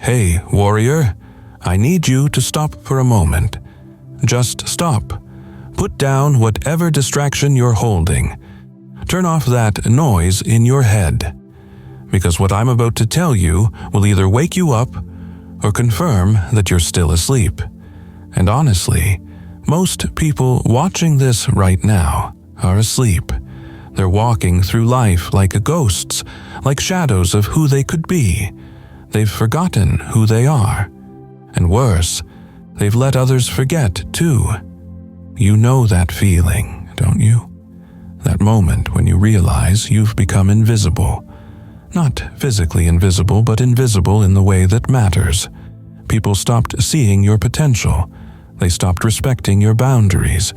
"Hey, warrior, I need you to stop for a moment. Just stop. Put down whatever distraction you're holding. Turn off that noise in your head. Because what I'm about to tell you will either wake you up or confirm that you're still asleep. And honestly, most people watching this right now are asleep. They're walking through life like ghosts, like shadows of who they could be. They've forgotten who they are. And worse, they've let others forget too. You know that feeling, don't you? That moment when you realize you've become invisible. Not physically invisible, but invisible in the way that matters. People stopped seeing your potential. They stopped respecting your boundaries.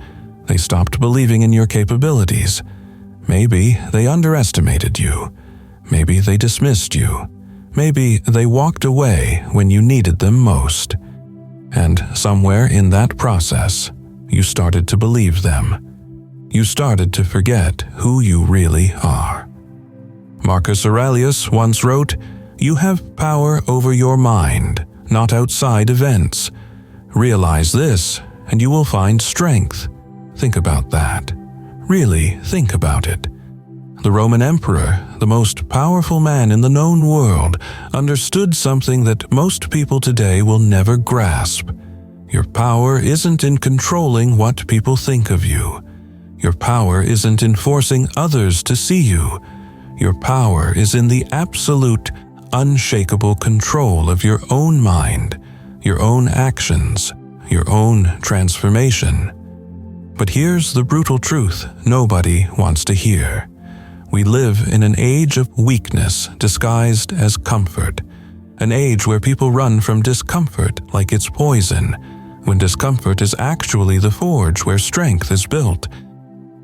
They stopped believing in your capabilities. Maybe they underestimated you. Maybe they dismissed you. Maybe they walked away when you needed them most. And somewhere in that process, you started to believe them. You started to forget who you really are. Marcus Aurelius once wrote, "You have power over your mind, not outside events. Realize this, and you will find strength." Think about that. Really think about it. The Roman emperor, the most powerful man in the known world, understood something that most people today will never grasp. Your power isn't in controlling what people think of you. Your power isn't in forcing others to see you. Your power is in the absolute, unshakable control of your own mind, your own actions, your own transformation. But here's the brutal truth nobody wants to hear. We live in an age of weakness disguised as comfort, an age where people run from discomfort like it's poison, when discomfort is actually the forge where strength is built.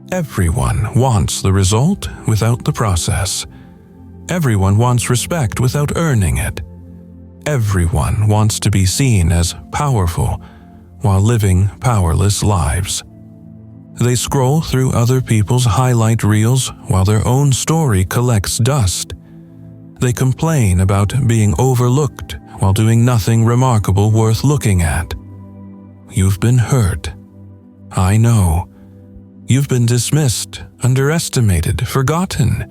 Everyone wants the result without the process. Everyone wants respect without earning it. Everyone wants to be seen as powerful while living powerless lives. They scroll through other people's highlight reels while their own story collects dust. They complain about being overlooked while doing nothing remarkable worth looking at. You've been hurt. I know. You've been dismissed, underestimated, forgotten.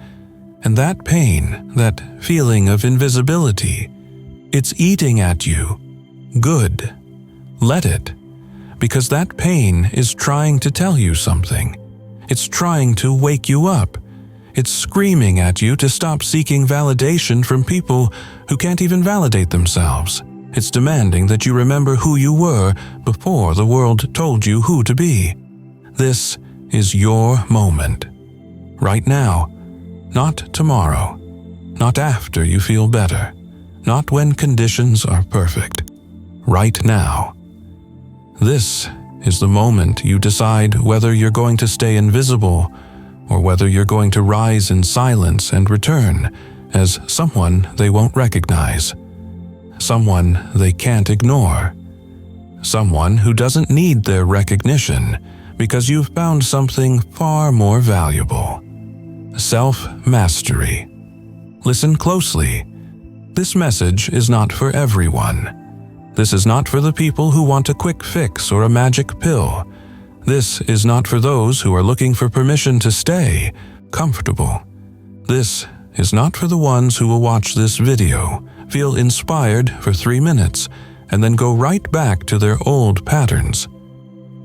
And that pain, that feeling of invisibility, it's eating at you. Good. Let it. Because that pain is trying to tell you something. It's trying to wake you up. It's screaming at you to stop seeking validation from people who can't even validate themselves. It's demanding that you remember who you were before the world told you who to be. This is your moment. Right now. Not tomorrow. Not after you feel better. Not when conditions are perfect. Right now. This is the moment you decide whether you're going to stay invisible or whether you're going to rise in silence and return as someone they won't recognize. Someone they can't ignore. Someone who doesn't need their recognition because you've found something far more valuable. Self-mastery. Listen closely. This message is not for everyone. This is not for the people who want a quick fix or a magic pill. This is not for those who are looking for permission to stay comfortable. This is not for the ones who will watch this video, feel inspired for 3 minutes, and then go right back to their old patterns.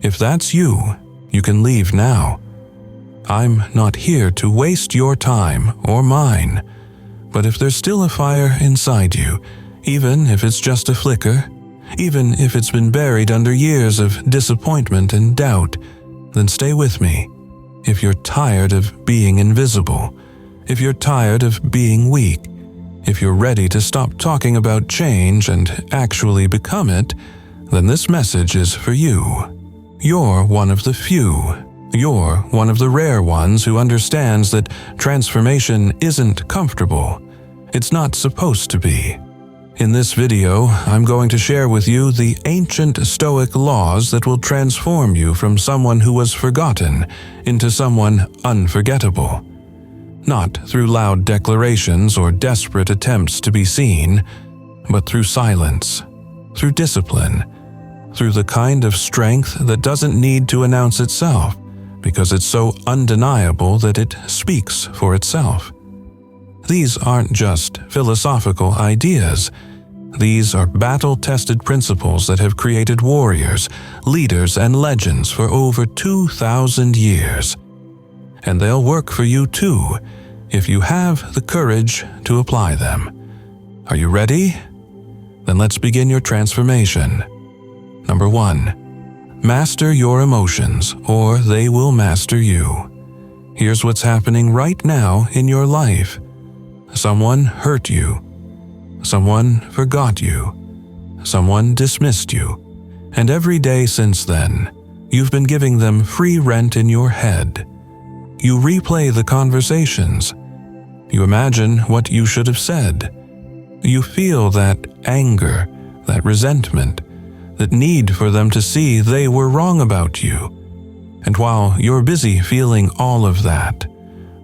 If that's you, you can leave now. I'm not here to waste your time or mine, but if there's still a fire inside you, even if it's just a flicker, even if it's been buried under years of disappointment and doubt, then stay with me. If you're tired of being invisible, if you're tired of being weak, if you're ready to stop talking about change and actually become it, then this message is for you. You're one of the few. You're one of the rare ones who understands that transformation isn't comfortable. It's not supposed to be. In this video, I'm going to share with you the ancient Stoic laws that will transform you from someone who was forgotten into someone unforgettable. Not through loud declarations or desperate attempts to be seen, but through silence, through discipline, through the kind of strength that doesn't need to announce itself because it's so undeniable that it speaks for itself. These aren't just philosophical ideas. These are battle-tested principles that have created warriors, leaders, and legends for over 2,000 years. And they'll work for you too, if you have the courage to apply them. Are you ready? Then let's begin your transformation. Number 1. Master your emotions, or they will master you. Here's what's happening right now in your life. Someone hurt you. Someone forgot you. Someone dismissed you. And every day since then, you've been giving them free rent in your head. You replay the conversations. You imagine what you should have said. You feel that anger, that resentment, that need for them to see they were wrong about you. And while you're busy feeling all of that,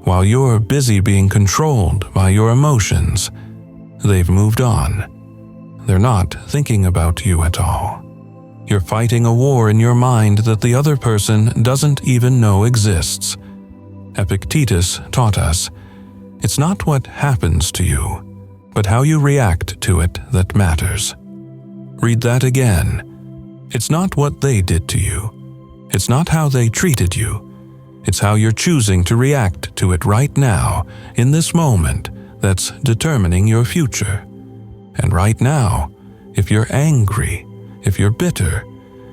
while you're busy being controlled by your emotions, they've moved on. They're not thinking about you at all. You're fighting a war in your mind that the other person doesn't even know exists. Epictetus taught us, it's not what happens to you, but how you react to it that matters. Read that again. It's not what they did to you. It's not how they treated you. It's how you're choosing to react to it right now, in this moment, that's determining your future. And right now, if you're angry, if you're bitter,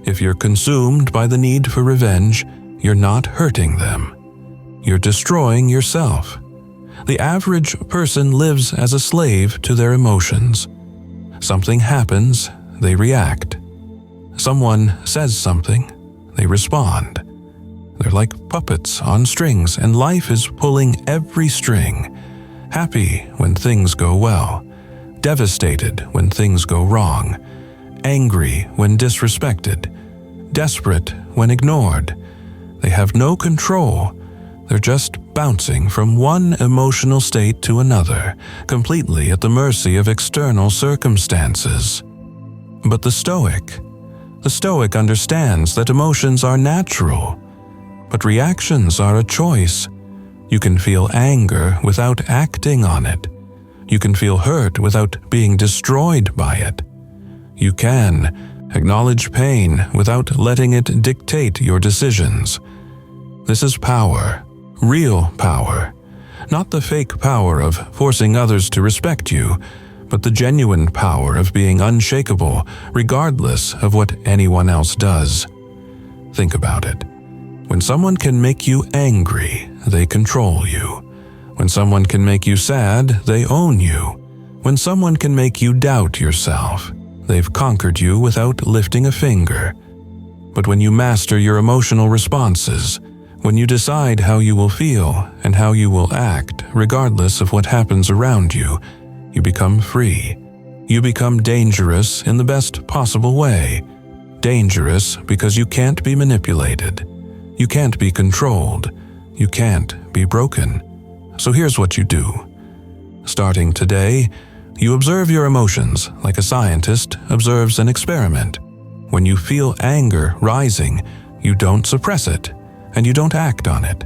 if you're consumed by the need for revenge, you're not hurting them. You're destroying yourself. The average person lives as a slave to their emotions. Something happens, they react. Someone says something, they respond. They're like puppets on strings, and life is pulling every string. Happy when things go well, devastated when things go wrong, angry when disrespected, desperate when ignored. They have no control. They're just bouncing from one emotional state to another, completely at the mercy of external circumstances. But the Stoic understands that emotions are natural, but reactions are a choice. You can feel anger without acting on it. You can feel hurt without being destroyed by it. You can acknowledge pain without letting it dictate your decisions. This is power. Real power, not the fake power of forcing others to respect you, but the genuine power of being unshakable regardless of what anyone else does. Think about it. When someone can make you angry, they control you. When someone can make you sad, they own you. When someone can make you doubt yourself, they've conquered you without lifting a finger. But when you master your emotional responses, when you decide how you will feel and how you will act, regardless of what happens around you, you become free. You become dangerous in the best possible way. Dangerous because you can't be manipulated. You can't be controlled. You can't be broken. So here's what you do. Starting today, you observe your emotions like a scientist observes an experiment. When you feel anger rising, you don't suppress it. And you don't act on it.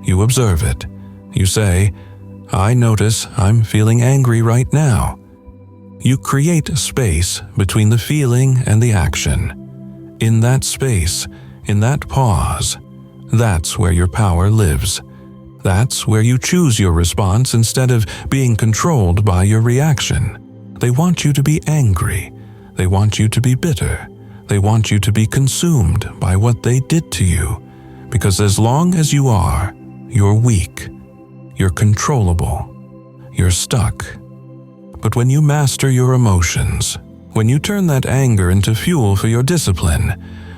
You observe it. You say, I notice I'm feeling angry right now. You create a space between the feeling and the action. In that space, in that pause, that's where your power lives. That's where you choose your response instead of being controlled by your reaction. They want you to be angry. They want you to be bitter. They want you to be consumed by what they did to you. Because as long as you are, you're weak, you're controllable, you're stuck. But when you master your emotions, when you turn that anger into fuel for your discipline,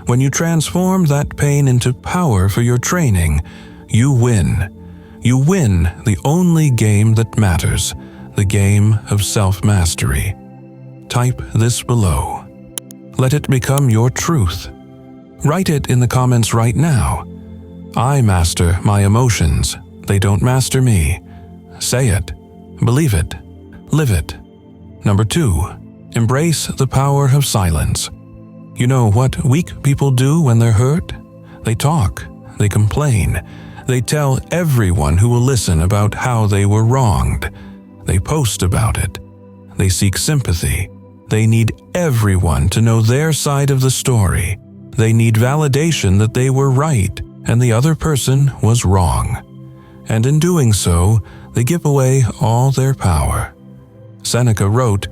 when you transform that pain into power for your training, you win. You win the only game that matters, the game of self-mastery. Type this below. Let it become your truth. Write it in the comments right now. I master my emotions. They don't master me. Say it. Believe it. Live it. Number 2. Embrace the power of silence. You know what weak people do when they're hurt? They talk, they complain, they tell everyone who will listen about how they were wronged. They post about it. They seek sympathy. They need everyone to know their side of the story. They need validation that they were right and the other person was wrong. And in doing so, they give away all their power. Seneca wrote,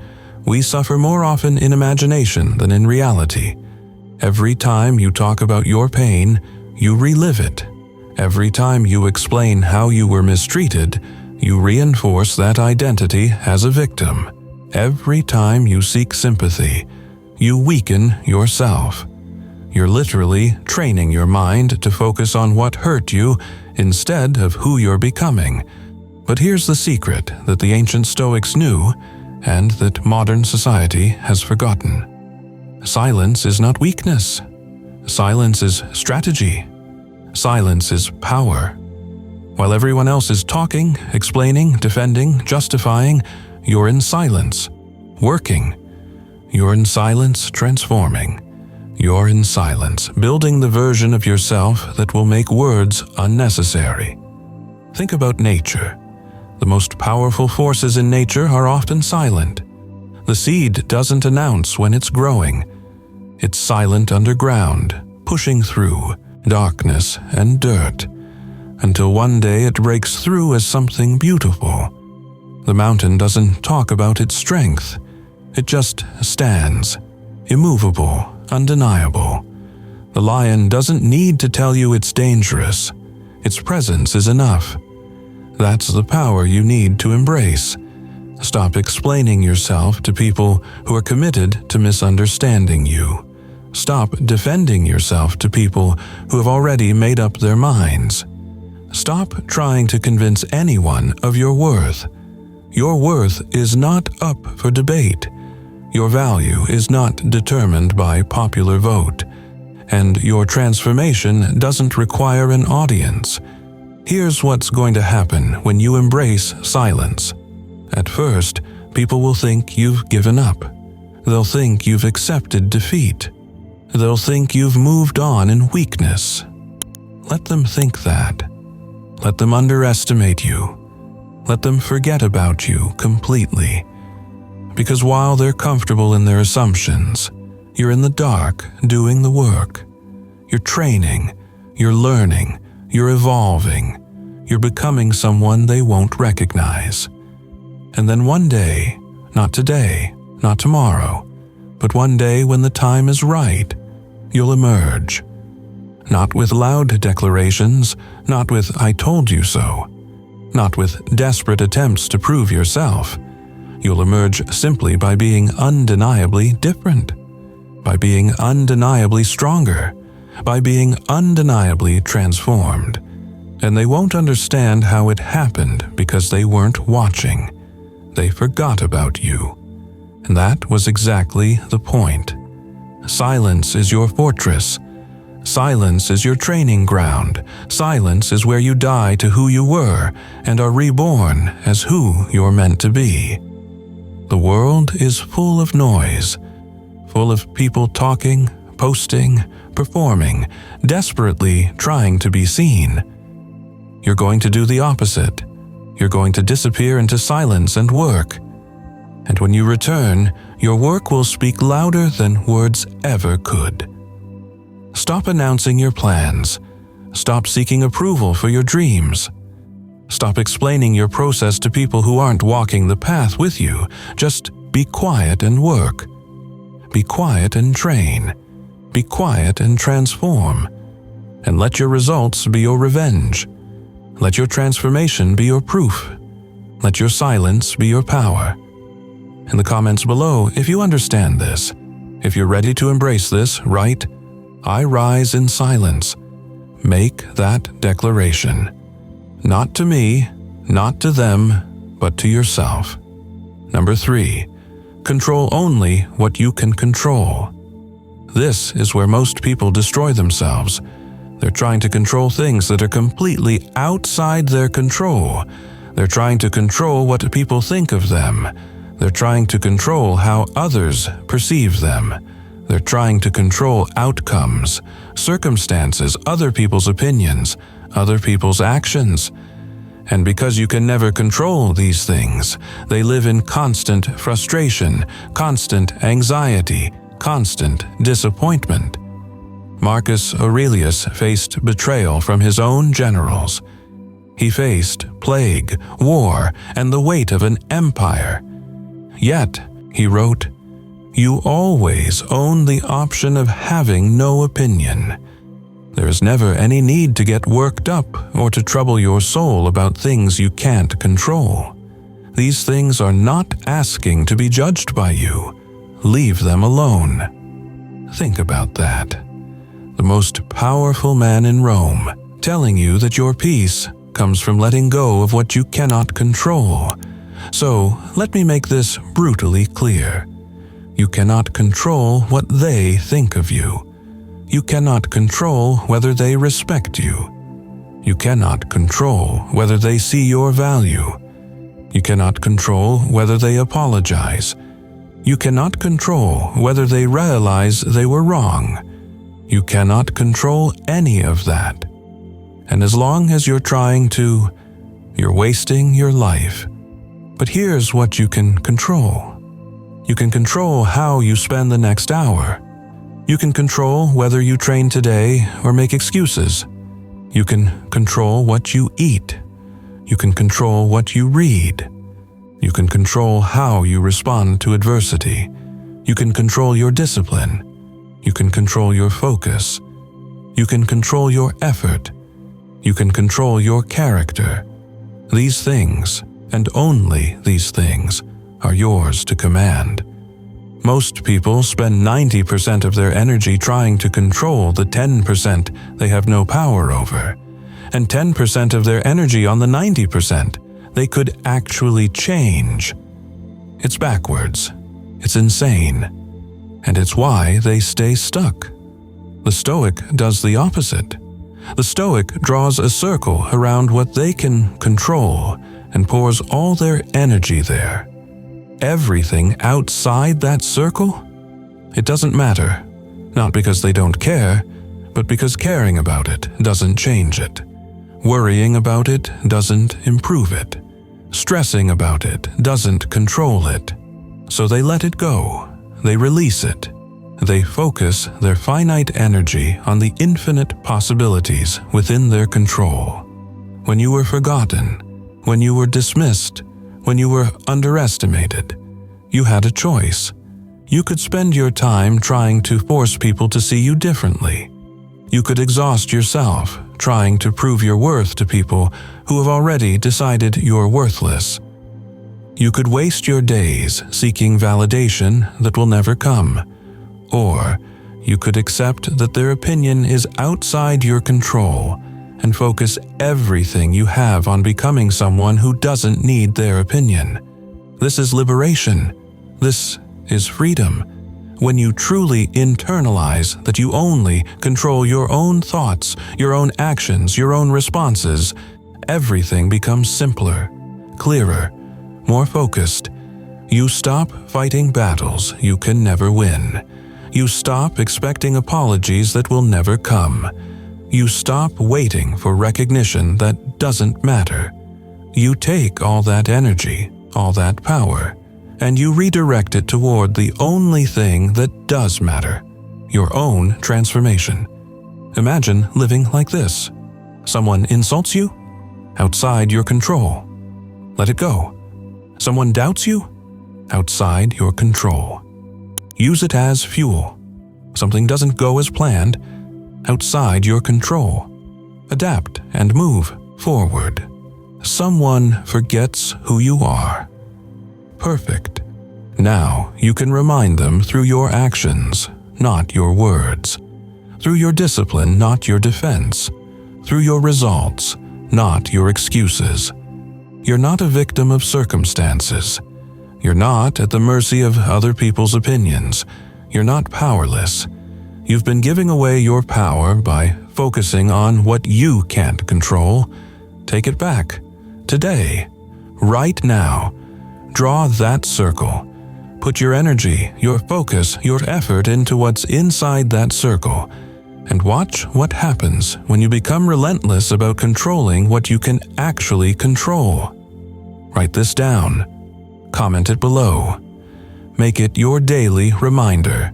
"We suffer more often in imagination than in reality. Every time you talk about your pain, you relive it. Every time you explain how you were mistreated, you reinforce that identity as a victim. Every time you seek sympathy, you weaken yourself. You're literally training your mind to focus on what hurt you instead of who you're becoming. But here's the secret that the ancient Stoics knew and that modern society has forgotten. Silence is not weakness. Silence is strategy. Silence is power. While everyone else is talking, explaining, defending, justifying, you're in silence, working. You're in silence, transforming. You're in silence, building the version of yourself that will make words unnecessary. Think about nature. The most powerful forces in nature are often silent. The seed doesn't announce when it's growing. It's silent underground, pushing through darkness and dirt, until one day it breaks through as something beautiful. The mountain doesn't talk about its strength. It just stands, immovable, undeniable. The lion doesn't need to tell you it's dangerous. Its presence is enough. That's the power you need to embrace. Stop explaining yourself to people who are committed to misunderstanding you. Stop defending yourself to people who have already made up their minds. Stop trying to convince anyone of your worth. Your worth is not up for debate. Your value is not determined by popular vote. And your transformation doesn't require an audience. Here's what's going to happen when you embrace silence. At first, people will think you've given up. They'll think you've accepted defeat. They'll think you've moved on in weakness. Let them think that. Let them underestimate you. Let them forget about you completely. Because while they're comfortable in their assumptions, you're in the dark doing the work. You're training, you're learning, you're evolving, you're becoming someone they won't recognize. And then one day, not today, not tomorrow, but one day when the time is right, you'll emerge. Not with loud declarations, not with "I told you so," not with desperate attempts to prove yourself. You'll emerge simply by being undeniably different, by being undeniably stronger, by being undeniably transformed. And they won't understand how it happened because they weren't watching. They forgot about you. And that was exactly the point. Silence is your fortress. Silence is your training ground. Silence is where you die to who you were and are reborn as who you're meant to be. The world is full of noise, full of people talking, posting, performing, desperately trying to be seen. You're going to do the opposite. You're going to disappear into silence and work. And when you return, your work will speak louder than words ever could. Stop announcing your plans. Stop seeking approval for your dreams. Stop explaining your process to people who aren't walking the path with you. Just be quiet and work. Be quiet and train. Be quiet and transform. And let your results be your revenge. Let your transformation be your proof. Let your silence be your power. In the comments below, if you understand this, if you're ready to embrace this, write, "I rise in silence." Make that declaration. Not to me, not to them, but to yourself. Number 3, control only what you can control. This is where most people destroy themselves. They're trying to control things that are completely outside their control. They're trying to control what people think of them. They're trying to control how others perceive them. They're trying to control outcomes, circumstances, other people's opinions, other people's actions. And because you can never control these things, they live in constant frustration, constant anxiety, constant disappointment. Marcus Aurelius faced betrayal from his own generals. He faced plague, war, and the weight of an empire. Yet, he wrote, "You always own the option of having no opinion. There is never any need to get worked up or to trouble your soul about things you can't control. These things are not asking to be judged by you. Leave them alone." Think about that. The most powerful man in Rome telling you that your peace comes from letting go of what you cannot control. So, let me make this brutally clear. You cannot control what they think of you. You cannot control whether they respect you. You cannot control whether they see your value. You cannot control whether they apologize. You cannot control whether they realize they were wrong. You cannot control any of that. And as long as you're trying to, you're wasting your life. But here's what you can control. You can control how you spend the next hour. You can control whether you train today or make excuses. You can control what you eat. You can control what you read. You can control how you respond to adversity. You can control your discipline. You can control your focus. You can control your effort. You can control your character. These things, and only these things, are yours to command. Most people spend 90% of their energy trying to control the 10% they have no power over, and 10% of their energy on the 90% they could actually change. It's backwards. It's insane. And it's why they stay stuck. The Stoic does the opposite. The Stoic draws a circle around what they can control and pours all their energy there. Everything outside that circle? It doesn't matter. Not because they don't care, but because caring about it doesn't change it. Worrying about it doesn't improve it. Stressing about it doesn't control it. So they let it go. They release it. They focus their finite energy on the infinite possibilities within their control. When you were forgotten, when you were dismissed, when you were underestimated, you had a choice. You could spend your time trying to force people to see you differently. You could exhaust yourself trying to prove your worth to people who have already decided you're worthless. You could waste your days seeking validation that will never come. Or you could accept that their opinion is outside your control and focus everything you have on becoming someone who doesn't need their opinion. This is liberation. This is freedom. When you truly internalize that you only control your own thoughts, your own actions, your own responses, everything becomes simpler, clearer, more focused. You stop fighting battles you can never win. You stop expecting apologies that will never come. You stop waiting for recognition that doesn't matter. You take all that energy, all that power, and you redirect it toward the only thing that does matter, your own transformation. Imagine living like this. Someone insults you? Outside your control. Let it go. Someone doubts you? Outside your control. Use it as fuel. Something doesn't go as planned? Outside your control. Adapt and move forward. Someone forgets who you are. Perfect. Now you can remind them through your actions, not your words. Through your discipline, not your defense. Through your results, not your excuses. You're not a victim of circumstances. You're not at the mercy of other people's opinions. You're not powerless. You've been giving away your power by focusing on what you can't control. Take it back. Today. Right now. Draw that circle. Put your energy, your focus, your effort into what's inside that circle, and watch what happens when you become relentless about controlling what you can actually control. Write this down. Comment it below. Make it your daily reminder.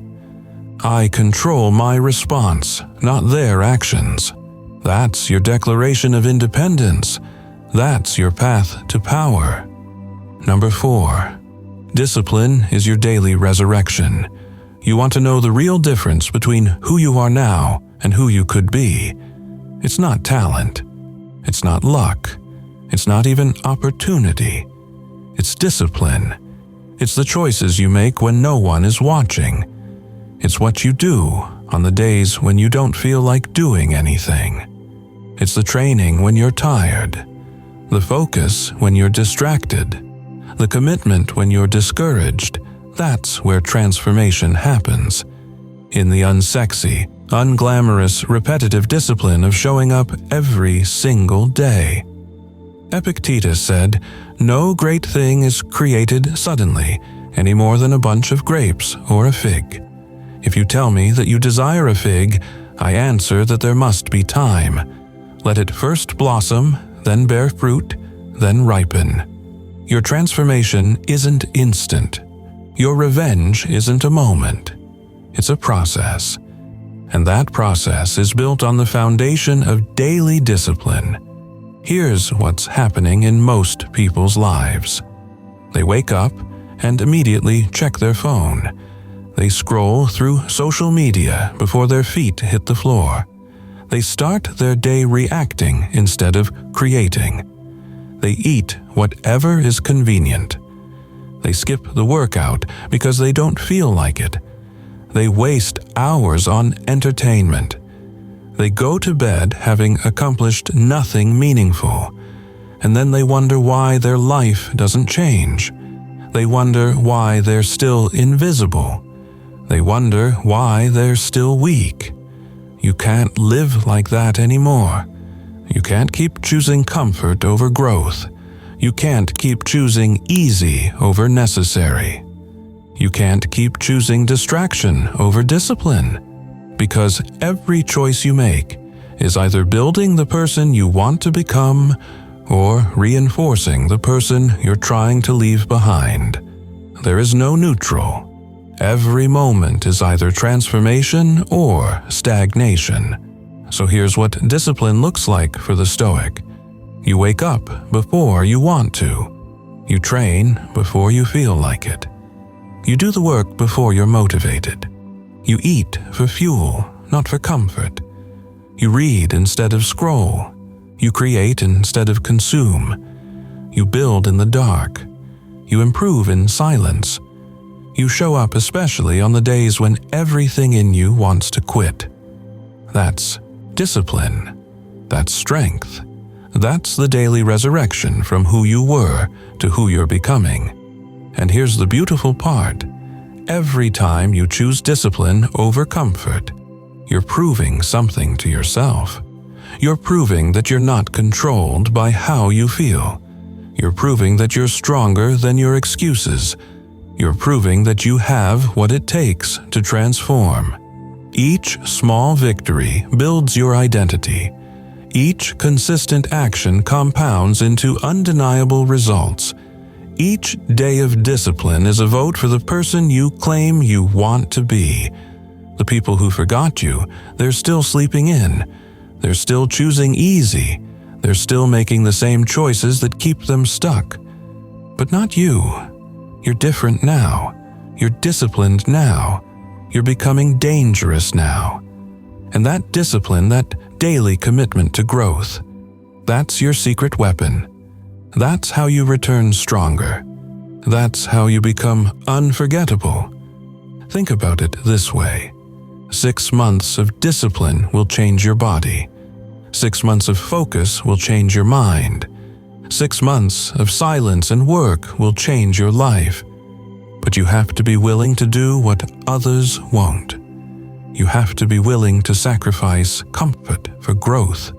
I control my response, not their actions. That's your declaration of independence. That's your path to power. Number 4. Discipline is your daily resurrection. You want to know the real difference between who you are now and who you could be. It's not talent. It's not luck. It's not even opportunity. It's discipline. It's the choices you make when no one is watching. It's what you do on the days when you don't feel like doing anything. It's the training when you're tired, the focus when you're distracted, the commitment when you're discouraged. That's where transformation happens. In the unsexy, unglamorous, repetitive discipline of showing up every single day. Epictetus said, "No great thing is created suddenly, any more than a bunch of grapes or a fig. If you tell me that you desire a fig, I answer that there must be time. Let it first blossom, then bear fruit, then ripen." Your transformation isn't instant. Your revenge isn't a moment. It's a process. And that process is built on the foundation of daily discipline. Here's what's happening in most people's lives. They wake up and immediately check their phone. They scroll through social media before their feet hit the floor. They start their day reacting instead of creating. They eat whatever is convenient. They skip the workout because they don't feel like it. They waste hours on entertainment. They go to bed having accomplished nothing meaningful, and then they wonder why their life doesn't change. They wonder why they're still invisible. They wonder why they're still weak. You can't live like that anymore. You can't keep choosing comfort over growth. You can't keep choosing easy over necessary. You can't keep choosing distraction over discipline. Because every choice you make is either building the person you want to become or reinforcing the person you're trying to leave behind. There is no neutral. Every moment is either transformation or stagnation. So here's what discipline looks like for the Stoic. You wake up before you want to. You train before you feel like it. You do the work before you're motivated. You eat for fuel, not for comfort. You read instead of scroll. You create instead of consume. You build in the dark. You improve in silence. You show up especially on the days when everything in you wants to quit. That's discipline. That's strength. That's the daily resurrection from who you were to who you're becoming. And here's the beautiful part. Every time you choose discipline over comfort, you're proving something to yourself. You're proving that you're not controlled by how you feel. You're proving that you're stronger than your excuses. You're proving that you have what it takes to transform. Each small victory builds your identity. Each consistent action compounds into undeniable results. Each day of discipline is a vote for the person you claim you want to be. The people who forgot you, they're still sleeping in. They're still choosing easy. They're still making the same choices that keep them stuck. But not you. You're different now. You're disciplined now. You're becoming dangerous now. And that discipline, that daily commitment to growth, that's your secret weapon. That's how you return stronger. That's how you become unforgettable. Think about it this way. 6 months of discipline will change your body. 6 months of focus will change your mind. 6 months of silence and work will change your life. But you have to be willing to do what others won't. You have to be willing to sacrifice comfort for growth.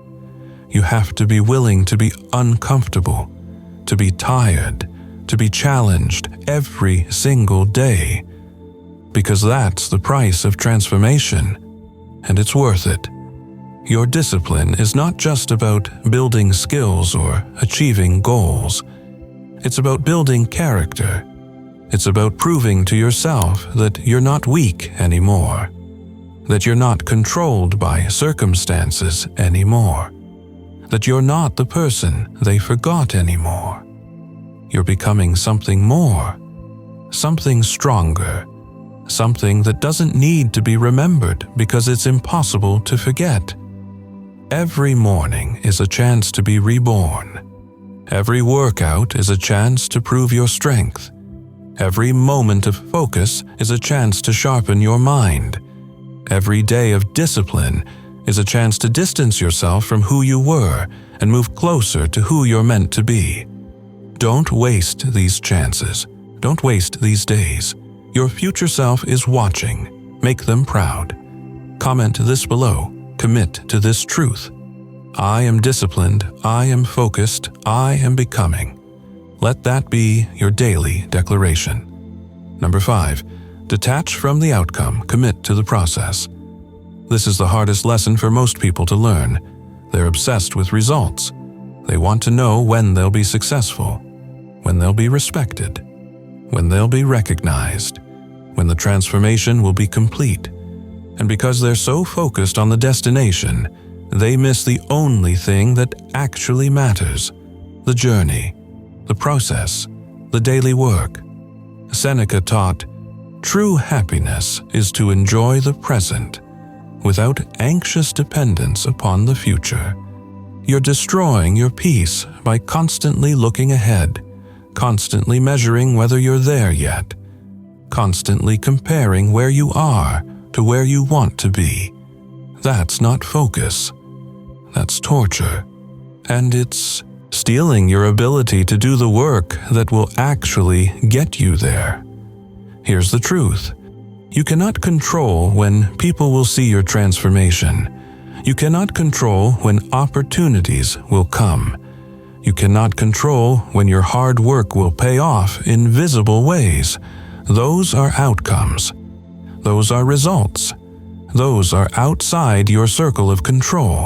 You have to be willing to be uncomfortable, to be tired, to be challenged every single day, because that's the price of transformation, and it's worth it. Your discipline is not just about building skills or achieving goals. It's about building character. It's about proving to yourself that you're not weak anymore, that you're not controlled by circumstances anymore, that you're not the person they forgot anymore. You're becoming something more, something stronger, something that doesn't need to be remembered because it's impossible to forget. Every morning is a chance to be reborn. Every workout is a chance to prove your strength. Every moment of focus is a chance to sharpen your mind. Every day of discipline is a chance to distance yourself from who you were and move closer to who you're meant to be. Don't waste these chances. Don't waste these days. Your future self is watching. Make them proud. Comment this below. Commit to this truth. I am disciplined. I am focused. I am becoming. Let that be your daily declaration. Number 5. Detach from the outcome. Commit to the process. This is the hardest lesson for most people to learn. They're obsessed with results. They want to know when they'll be successful, when they'll be respected, when they'll be recognized, when the transformation will be complete. And because they're so focused on the destination, they miss the only thing that actually matters: the journey, the process, the daily work. Seneca taught, "True happiness is to enjoy the present without anxious dependence upon the future." You're destroying your peace by constantly looking ahead, constantly measuring whether you're there yet, constantly comparing where you are to where you want to be. That's not focus. That's torture. And it's stealing your ability to do the work that will actually get you there. Here's the truth. You cannot control when people will see your transformation. You cannot control when opportunities will come. You cannot control when your hard work will pay off in visible ways. Those are outcomes. Those are results. Those are outside your circle of control.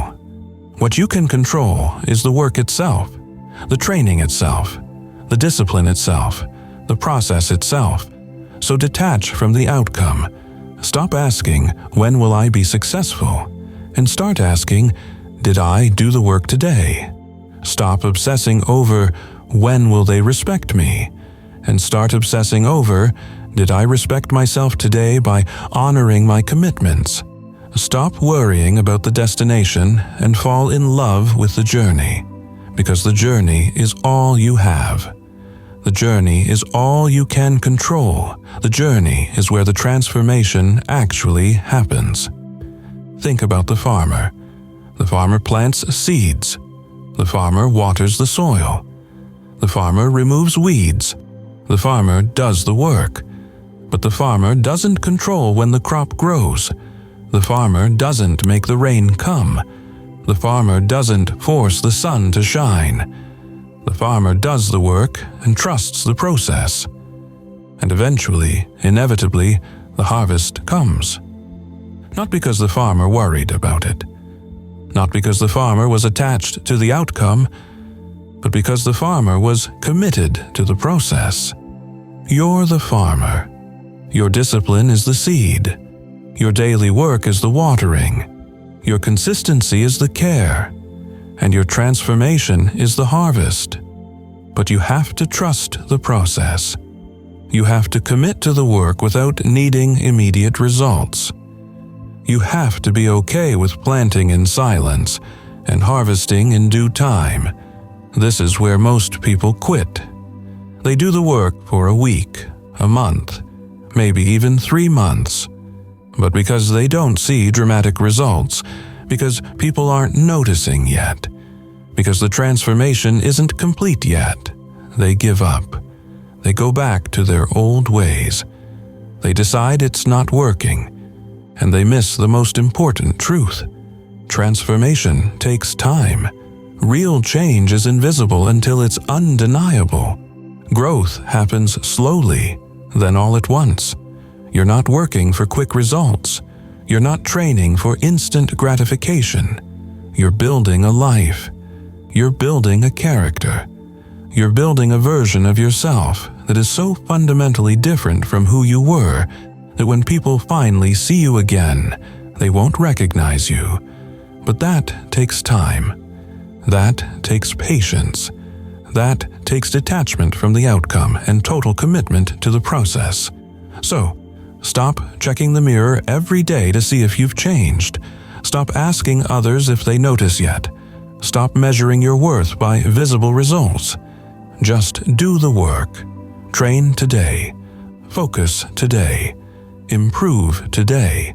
What you can control is the work itself, the training itself, the discipline itself, the process itself. So detach from the outcome. Stop asking, "When will I be successful?" and start asking, "Did I do the work today?" Stop obsessing over, "When will they respect me?" and start obsessing over, "Did I respect myself today by honoring my commitments?" Stop worrying about the destination and fall in love with the journey, because the journey is all you have. The journey is all you can control. The journey is where the transformation actually happens. Think about the farmer. The farmer plants seeds. The farmer waters the soil. The farmer removes weeds. The farmer does the work. But the farmer doesn't control when the crop grows. The farmer doesn't make the rain come. The farmer doesn't force the sun to shine. The farmer does the work and trusts the process. And eventually, inevitably, the harvest comes. Not because the farmer worried about it. Not because the farmer was attached to the outcome, but because the farmer was committed to the process. You're the farmer. Your discipline is the seed. Your daily work is the watering. Your consistency is the care. And your transformation is the harvest. But you have to trust the process. You have to commit to the work without needing immediate results. You have to be okay with planting in silence and harvesting in due time. This is where most people quit. They do the work for a week, a month, maybe even 3 months. But because they don't see dramatic results, because people aren't noticing yet, because the transformation isn't complete yet, they give up. They go back to their old ways. They decide it's not working, and they miss the most important truth. Transformation takes time. Real change is invisible until it's undeniable. Growth happens slowly, then all at once. You're not working for quick results. You're not training for instant gratification. You're building a life. You're building a character. You're building a version of yourself that is so fundamentally different from who you were that when people finally see you again, they won't recognize you. But that takes time. That takes patience. That takes detachment from the outcome and total commitment to the process. So, stop checking the mirror every day to see if you've changed. Stop asking others if they notice yet. Stop measuring your worth by visible results. Just do the work. Train today. Focus today. Improve today.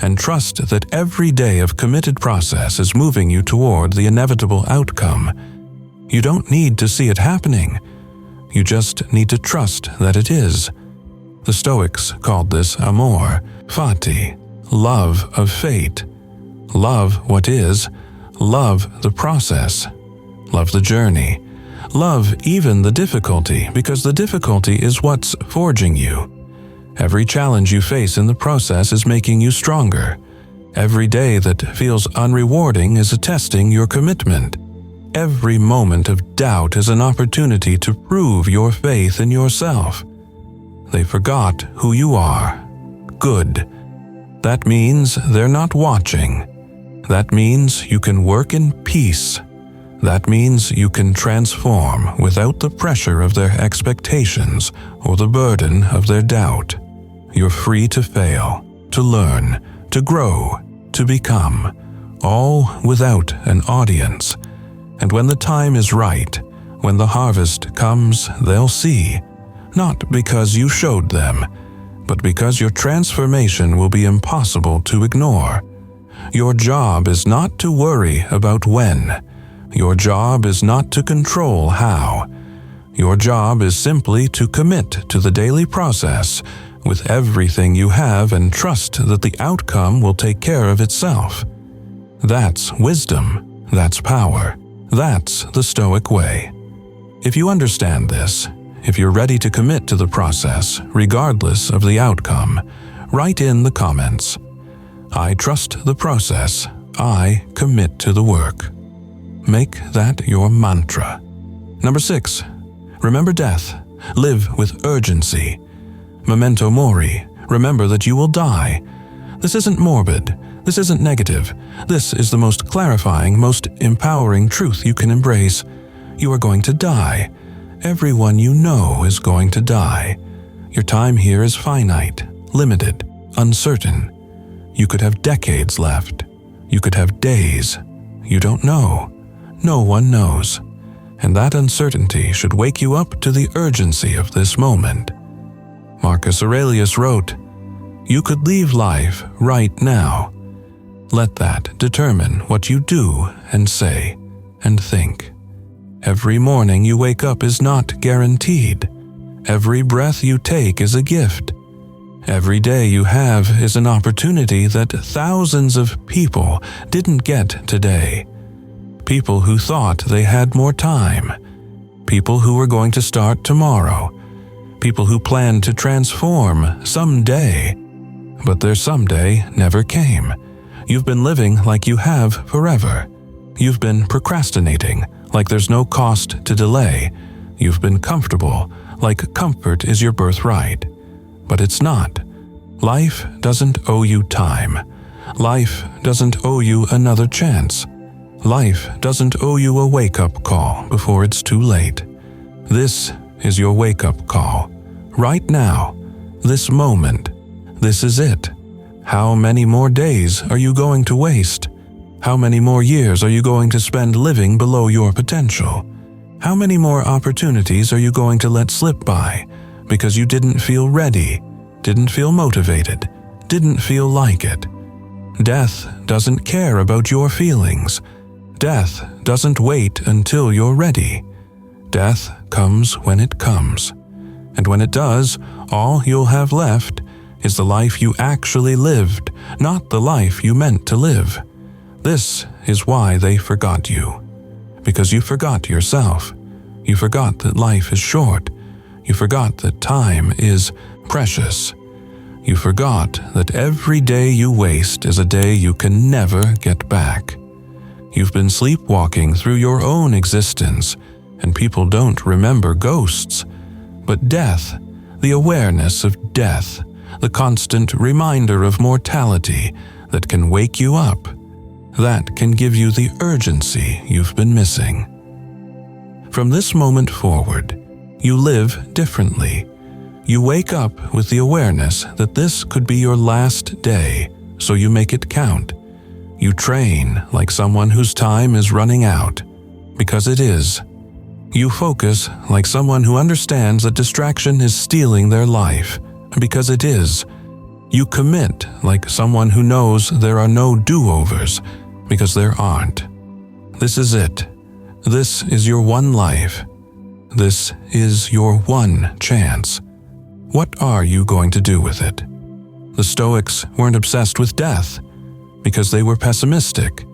And trust that every day of committed process is moving you toward the inevitable outcome. You don't need to see it happening. You just need to trust that it is. The Stoics called this amor fati, love of fate. Love what is, love the process, love the journey, love even the difficulty, because the difficulty is what's forging you. Every challenge you face in the process is making you stronger. Every day that feels unrewarding is attesting your commitment. Every moment of doubt is an opportunity to prove your faith in yourself. They forgot who you are. Good. That means they're not watching. That means you can work in peace. That means you can transform without the pressure of their expectations or the burden of their doubt. You're free to fail, to learn, to grow, to become, all without an audience. And when the time is right, when the harvest comes, they'll see, not because you showed them, but because your transformation will be impossible to ignore. Your job is not to worry about when. Your job is not to control how. Your job is simply to commit to the daily process with everything you have and trust that the outcome will take care of itself. That's wisdom. That's power. That's the Stoic way. If you understand this, if you're ready to commit to the process, regardless of the outcome, write in the comments. I trust the process. I commit to the work. Make that your mantra. Number 6. Remember death. Live with urgency. Memento mori. Remember that you will die. This isn't morbid. This isn't negative. This is the most clarifying, most empowering truth you can embrace. You are going to die. Everyone you know is going to die. Your time here is finite, limited, uncertain. You could have decades left. You could have days. You don't know. No one knows. And that uncertainty should wake you up to the urgency of this moment. Marcus Aurelius wrote, "You could leave life right now." Let that determine what you do and say and think. Every morning you wake up is not guaranteed. Every breath you take is a gift. Every day you have is an opportunity that thousands of people didn't get today. People who thought they had more time. People who were going to start tomorrow. People who planned to transform someday. But their someday never came. You've been living like you have forever. You've been procrastinating like there's no cost to delay. You've been comfortable like comfort is your birthright. But it's not. Life doesn't owe you time. Life doesn't owe you another chance. Life doesn't owe you a wake-up call before it's too late. This is your wake-up call. Right now. This moment. This is it. How many more days are you going to waste? How many more years are you going to spend living below your potential? How many more opportunities are you going to let slip by because you didn't feel ready, didn't feel motivated, didn't feel like it? Death doesn't care about your feelings. Death doesn't wait until you're ready. Death comes when it comes. And when it does, all you'll have left is the life you actually lived, not the life you meant to live. This is why they forgot you. Because you forgot yourself. You forgot that life is short. You forgot that time is precious. You forgot that every day you waste is a day you can never get back. You've been sleepwalking through your own existence, and people don't remember ghosts. But death, the awareness of death, the constant reminder of mortality that can wake you up, that can give you the urgency you've been missing. From this moment forward, you live differently. You wake up with the awareness that this could be your last day, so you make it count. You train like someone whose time is running out, because it is. You focus like someone who understands that distraction is stealing their life, because it is. You commit like someone who knows there are no do-overs, because there aren't. This is it. This is your one life. This is your one chance. What are you going to do with it? The Stoics weren't obsessed with death because they were pessimistic.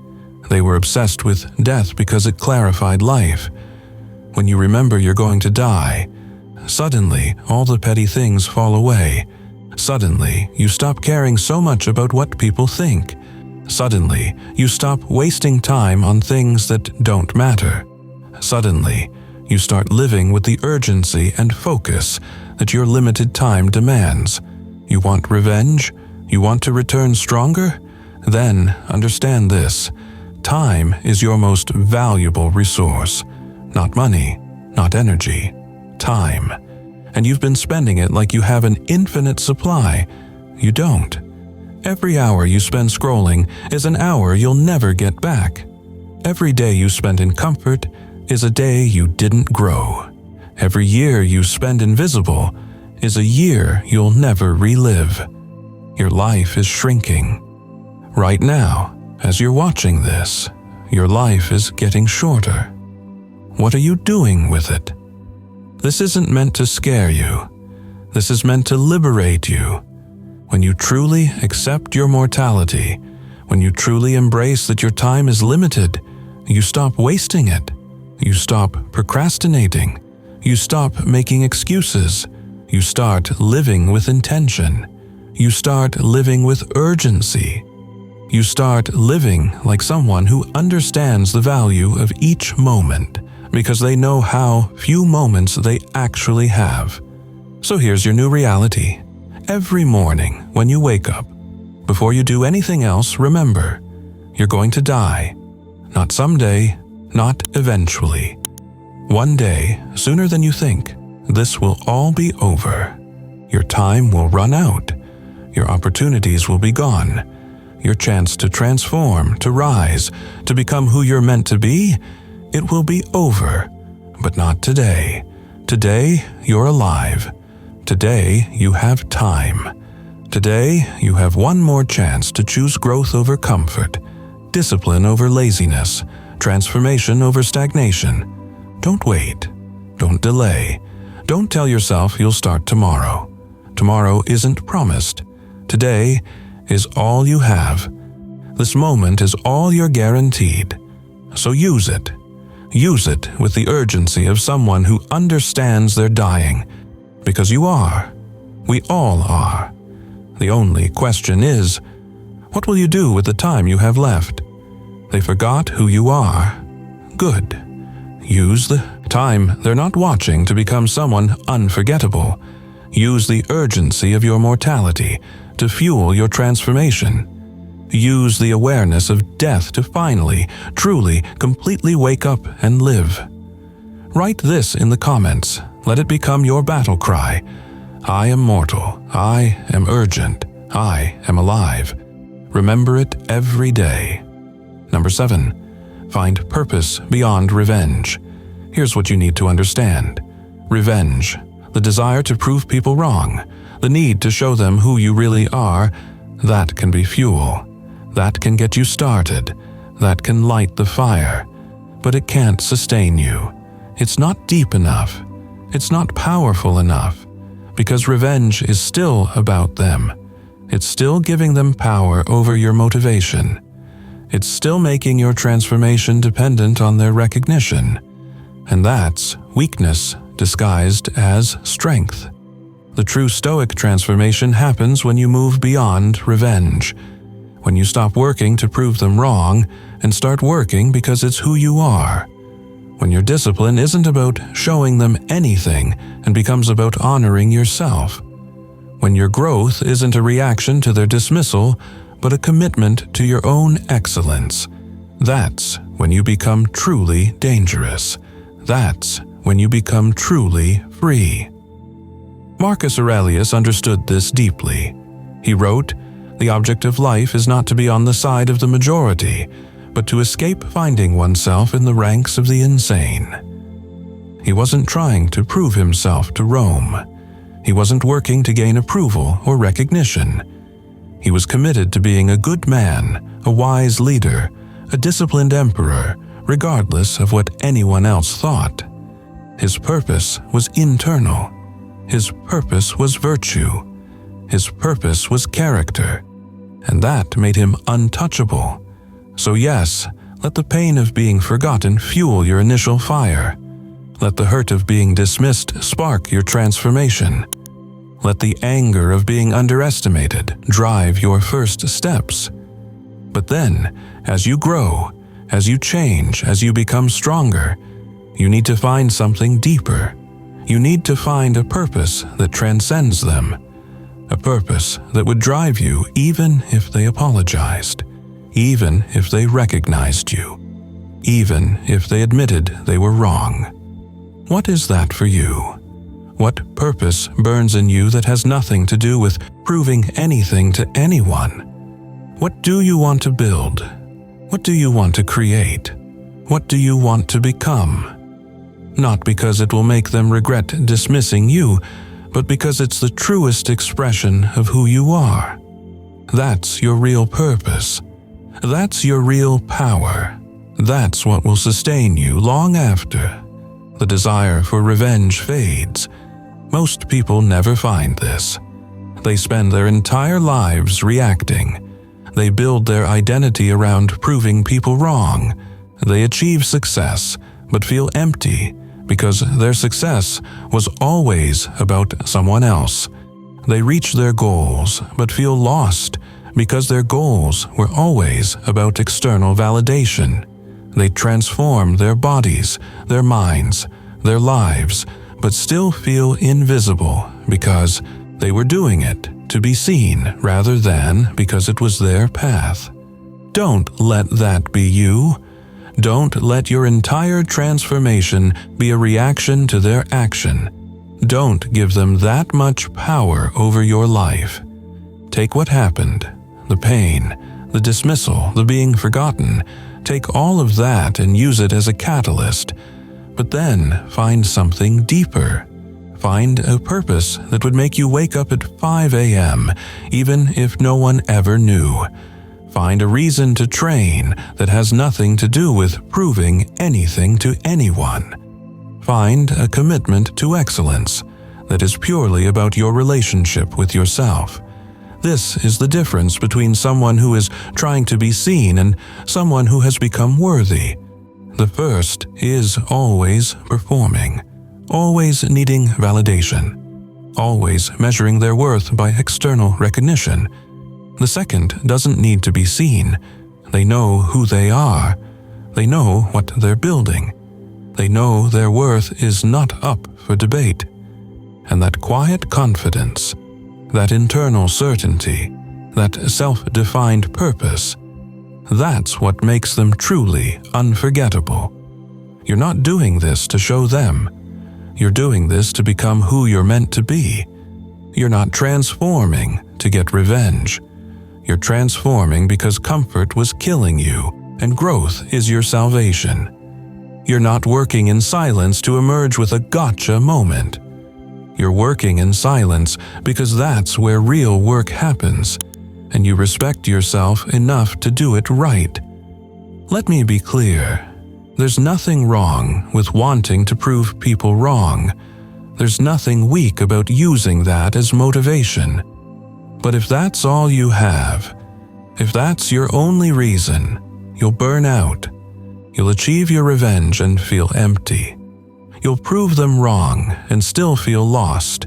They were obsessed with death because it clarified life. When you remember you're going to die, suddenly all the petty things fall away. Suddenly you stop caring so much about what people think. Suddenly you stop wasting time on things that don't matter. Suddenly you start living with the urgency and focus that your limited time demands. You want revenge? You want to return stronger? Then understand this. Time is your most valuable resource. Not money, not energy. Time. And you've been spending it like you have an infinite supply. You don't. Every hour you spend scrolling is an hour you'll never get back. Every day you spend in comfort is a day you didn't grow. Every year you spend invisible is a year you'll never relive. Your life is shrinking. Right now, as you're watching this, your life is getting shorter. What are you doing with it? This isn't meant to scare you. This is meant to liberate you. When you truly accept your mortality, when you truly embrace that your time is limited, you stop wasting it. You stop procrastinating. You stop making excuses. You start living with intention. You start living with urgency. You start living like someone who understands the value of each moment because they know how few moments they actually have. So here's your new reality. Every morning when you wake up, before you do anything else, remember, you're going to die. Not someday, not eventually. One day, sooner than you think, this will all be over. Your time will run out. Your opportunities will be gone. Your chance to transform, to rise, to become who you're meant to be, it will be over. But not today. Today, you're alive. Today, you have time. Today, you have one more chance to choose growth over comfort, discipline over laziness, transformation over stagnation. Don't wait. Don't delay. Don't tell yourself you'll start tomorrow. Tomorrow isn't promised. Today is all you have. This moment is all you're guaranteed. So use it. Use it with the urgency of someone who understands they're dying. Because you are. We all are. The only question is, what will you do with the time you have left? They forgot who you are. Good. Use the time they're not watching to become someone unforgettable. Use the urgency of your mortality to fuel your transformation. Use the awareness of death to finally, truly, completely wake up and live. Write this in the comments. Let it become your battle cry. I am mortal. I am urgent. I am alive. Remember it every day. Number 7. Find purpose beyond revenge. Here's what you need to understand. Revenge, the desire to prove people wrong, the need to show them who you really are, that can be fuel. That can get you started. That can light the fire. But it can't sustain you. It's not deep enough. It's not powerful enough. Because revenge is still about them. It's still giving them power over your motivation. It's still making your transformation dependent on their recognition. And that's weakness disguised as strength. The true Stoic transformation happens when you move beyond revenge, when you stop working to prove them wrong and start working because it's who you are. When your discipline isn't about showing them anything and becomes about honoring yourself. When your growth isn't a reaction to their dismissal, but a commitment to your own excellence. That's when you become truly dangerous. That's when you become truly free. Marcus Aurelius understood this deeply. He wrote, "The object of life is not to be on the side of the majority, but to escape finding oneself in the ranks of the insane." He wasn't trying to prove himself to Rome. He wasn't working to gain approval or recognition. He was committed to being a good man, a wise leader, a disciplined emperor, regardless of what anyone else thought. His purpose was internal. His purpose was virtue. His purpose was character. And that made him untouchable. So yes, let the pain of being forgotten fuel your initial fire. Let the hurt of being dismissed spark your transformation. Let the anger of being underestimated drive your first steps. But then, as you grow, as you change, as you become stronger, you need to find something deeper. You need to find a purpose that transcends them. A purpose that would drive you even if they apologized, even if they recognized you, even if they admitted they were wrong. What is that for you? What purpose burns in you that has nothing to do with proving anything to anyone? What do you want to build? What do you want to create? What do you want to become? Not because it will make them regret dismissing you, but because it's the truest expression of who you are. That's your real purpose. That's your real power. That's what will sustain you long after the desire for revenge fades. Most people never find this. They spend their entire lives reacting. They build their identity around proving people wrong. They achieve success, but feel empty because their success was always about someone else. They reach their goals, but feel lost because their goals were always about external validation. They transform their bodies, their minds, their lives, but still feel invisible because they were doing it to be seen rather than because it was their path. Don't let that be you. Don't let your entire transformation be a reaction to their action. Don't give them that much power over your life. Take what happened, the pain, the dismissal, the being forgotten. Take all of that and use it as a catalyst. But then find something deeper. Find a purpose that would make you wake up at 5 a.m., even if no one ever knew. Find a reason to train that has nothing to do with proving anything to anyone. Find a commitment to excellence that is purely about your relationship with yourself. This is the difference between someone who is trying to be seen and someone who has become worthy. The first is always performing, always needing validation, always measuring their worth by external recognition. The second doesn't need to be seen. They know who they are. They know what they're building. They know their worth is not up for debate. And that quiet confidence, that internal certainty, that self-defined purpose, that's what makes them truly unforgettable. You're not doing this to show them. You're doing this to become who you're meant to be. You're not transforming to get revenge. You're transforming because comfort was killing you, and growth is your salvation. You're not working in silence to emerge with a gotcha moment. You're working in silence because that's where real work happens, and you respect yourself enough to do it right. Let me be clear. There's nothing wrong with wanting to prove people wrong. There's nothing weak about using that as motivation. But if that's all you have, if that's your only reason, you'll burn out. You'll achieve your revenge and feel empty. you'll prove them wrong and still feel lost,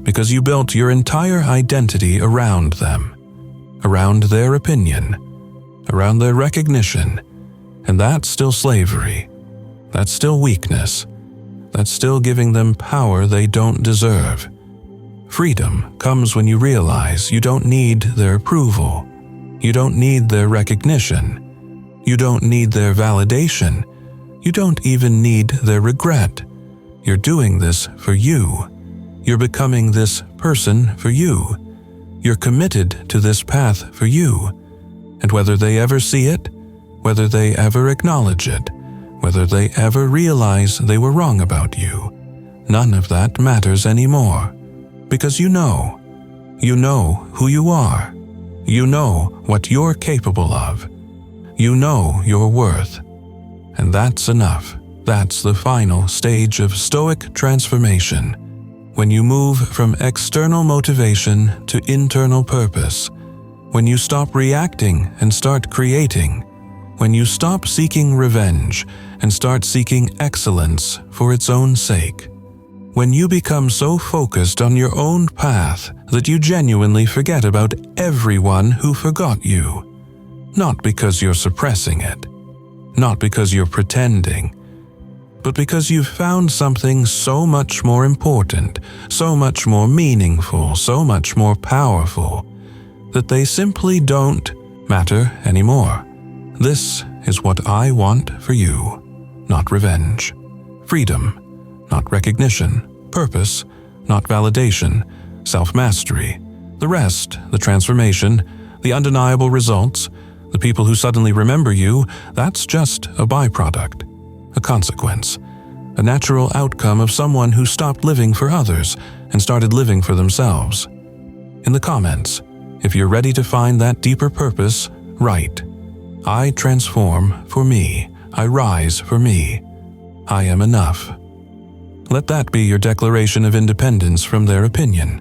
because you built your entire identity around them, around their opinion, around their recognition, and that's still slavery. That's still weakness. That's still giving them power they don't deserve. Freedom comes when you realize you don't need their approval. You don't need their recognition. You don't need their validation. You don't even need their regret. You're doing this for you. You're becoming this person for you. You're committed to this path for you. And whether they ever see it, whether they ever acknowledge it, whether they ever realize they were wrong about you, none of that matters anymore. Because you know who you are. You know what you're capable of. You know your worth. And that's enough. That's the final stage of Stoic transformation. When you move from external motivation to internal purpose. When you stop reacting and start creating. When you stop seeking revenge and start seeking excellence for its own sake. When you become so focused on your own path that you genuinely forget about everyone who forgot you. Not because you're suppressing it, not because you're pretending, but because you've found something so much more important, so much more meaningful, so much more powerful, that they simply don't matter anymore. This is what I want for you, not revenge. Freedom, not recognition. Purpose, not validation. Self-mastery. The rest, the transformation, the undeniable results, the people who suddenly remember you, that's just a byproduct, a consequence, a natural outcome of someone who stopped living for others and started living for themselves. In the comments, if you're ready to find that deeper purpose, write, I transform for me. I rise for me. I am enough. Let that be your declaration of independence from their opinion.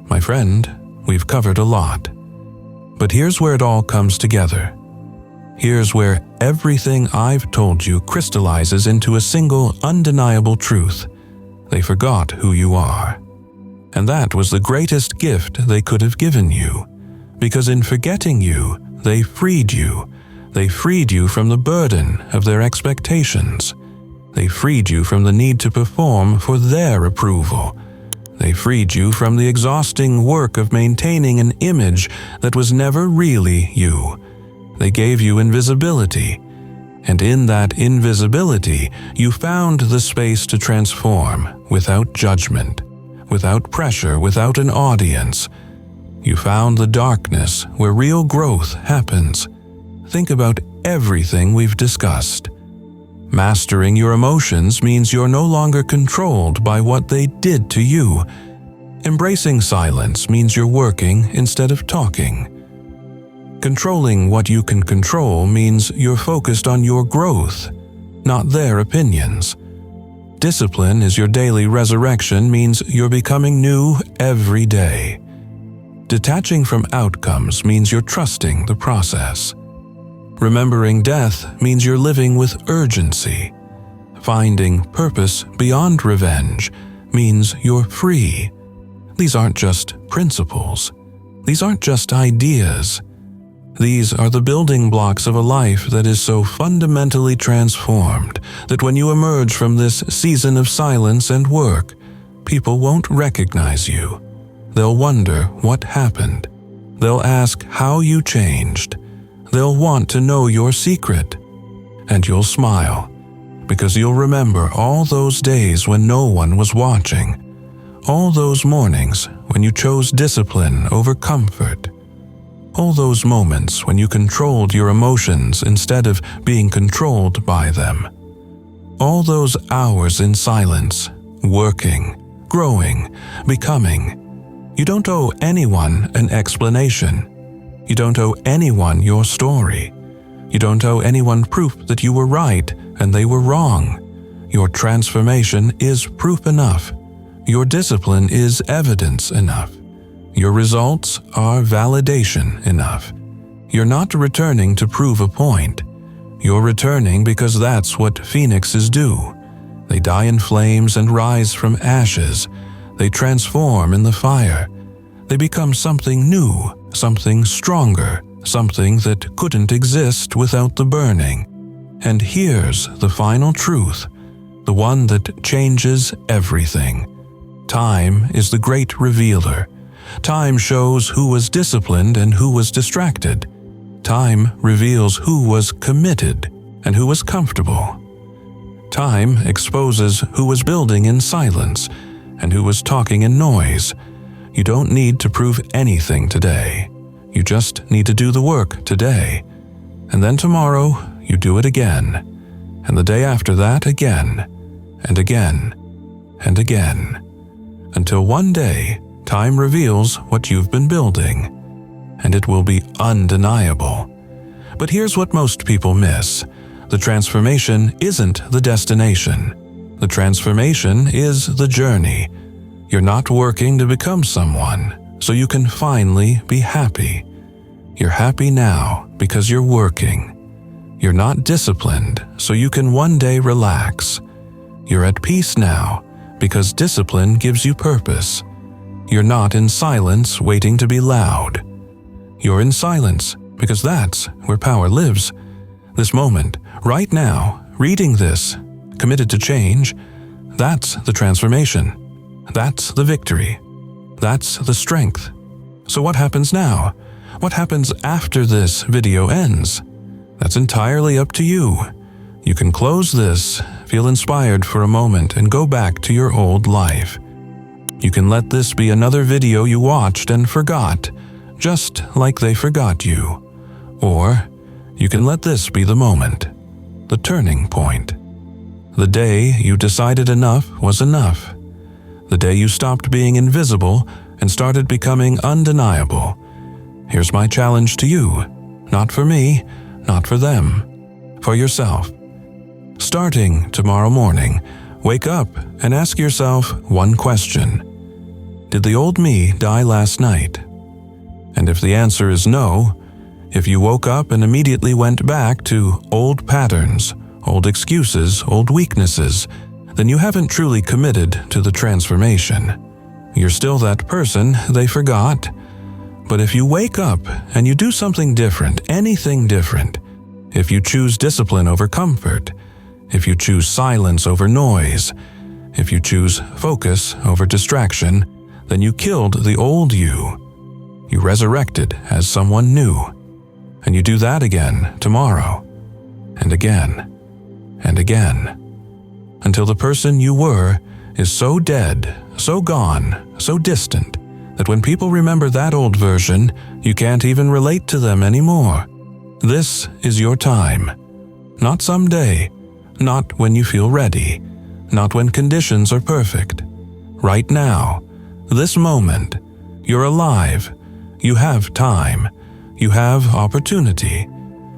My friend, we've covered a lot. But here's where it all comes together. Here's where everything I've told you crystallizes into a single undeniable truth. They forgot who you are. And that was the greatest gift they could have given you. Because in forgetting you, they freed you. They freed you from the burden of their expectations. They freed you from the need to perform for their approval. They freed you from the exhausting work of maintaining an image that was never really you. They gave you invisibility. And in that invisibility, you found the space to transform without judgment, without pressure, without an audience. You found the darkness where real growth happens. Think about everything we've discussed. Mastering your emotions means you're no longer controlled by what they did to you. Embracing silence means you're working instead of talking. Controlling what you can control means you're focused on your growth, not their opinions. Discipline is your daily resurrection means you're becoming new every day. Detaching from outcomes means you're trusting the process. Remembering death means you're living with urgency. Finding purpose beyond revenge means you're free. These aren't just principles. These aren't just ideas. These are the building blocks of a life that is so fundamentally transformed that when you emerge from this season of silence and work, people won't recognize you. They'll wonder what happened. They'll ask how you changed. They'll want to know your secret. And you'll smile, because you'll remember all those days when no one was watching. All those mornings when you chose discipline over comfort. All those moments when you controlled your emotions instead of being controlled by them. All those hours in silence, working, growing, becoming. You don't owe anyone an explanation. You don't owe anyone your story. You don't owe anyone proof that you were right and they were wrong. Your transformation is proof enough. Your discipline is evidence enough. Your results are validation enough. You're not returning to prove a point. You're returning because that's what phoenixes do. They die in flames and rise from ashes. They transform in the fire. They become something new, something stronger, something that couldn't exist without the burning. And here's the final truth, the one that changes everything. Time is the great revealer. Time shows who was disciplined and who was distracted. Time reveals who was committed and who was comfortable. Time exposes who was building in silence and who was talking in noise. You don't need to prove anything today. You just need to do the work today. And then tomorrow, you do it again. And the day after that, again, and again, and again. Until one day, time reveals what you've been building. And it will be undeniable. But here's what most people miss. The transformation isn't the destination. The transformation is the journey. You're not working to become someone, so you can finally be happy. You're happy now because you're working. You're not disciplined, so you can one day relax. You're at peace now because discipline gives you purpose. You're not in silence waiting to be loud. You're in silence because that's where power lives. This moment, right now, reading this, committed to change, that's the transformation. That's the victory. That's the strength. So what happens now? What happens after this video ends? That's entirely up to you. You can close this, feel inspired for a moment, and go back to your old life. You can let this be another video you watched and forgot, just like they forgot you. Or you can let this be the moment, the turning point. The day you decided enough was enough. The day you stopped being invisible and started becoming undeniable. Here's my challenge to you. Not for me, not for them. For yourself. Starting tomorrow morning, wake up and ask yourself one question. Did the old me die last night? And if the answer is no, if you woke up and immediately went back to old patterns, old excuses, old weaknesses, then you haven't truly committed to the transformation. You're still that person they forgot. But if you wake up and you do something different, anything different, if you choose discipline over comfort, if you choose silence over noise, if you choose focus over distraction, then you killed the old you. You resurrected as someone new. And you do that again tomorrow, and again, and again. Until the person you were is so dead, so gone, so distant, that when people remember that old version, you can't even relate to them anymore. This is your time. Not someday, not when you feel ready, not when conditions are perfect. Right now, this moment, you're alive. You have time. You have opportunity.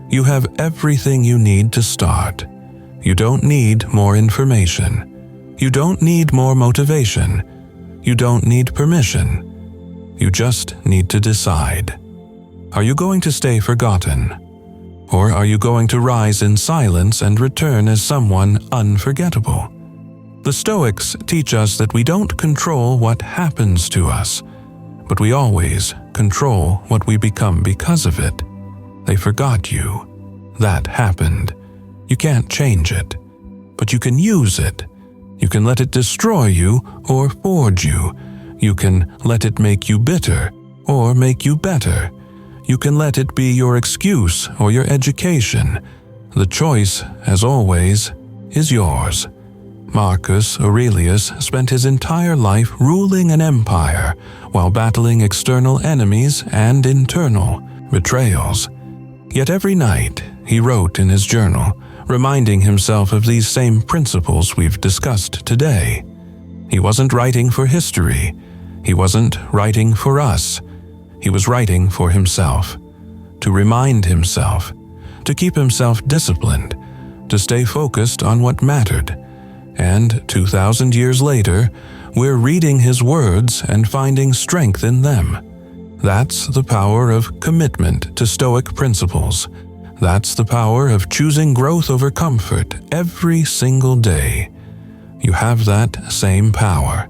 You have everything you need to start. You don't need more information. You don't need more motivation. You don't need permission. You just need to decide. Are you going to stay forgotten? Or are you going to rise in silence and return as someone unforgettable? The Stoics teach us that we don't control what happens to us, but we always control what we become because of it. They forgot you. That happened. You can't change it, but you can use it. You can let it destroy you or forge you. You can let it make you bitter or make you better. You can let it be your excuse or your education. The choice, as always, is yours. Marcus Aurelius spent his entire life ruling an empire while battling external enemies and internal betrayals. Yet every night he wrote in his journal, reminding himself of these same principles we've discussed today. He wasn't writing for history. He wasn't writing for us. He was writing for himself, to remind himself, to keep himself disciplined, to stay focused on what mattered. And 2,000 years later, we're reading his words and finding strength in them. That's the power of commitment to Stoic principles. That's the power of choosing growth over comfort every single day. You have that same power.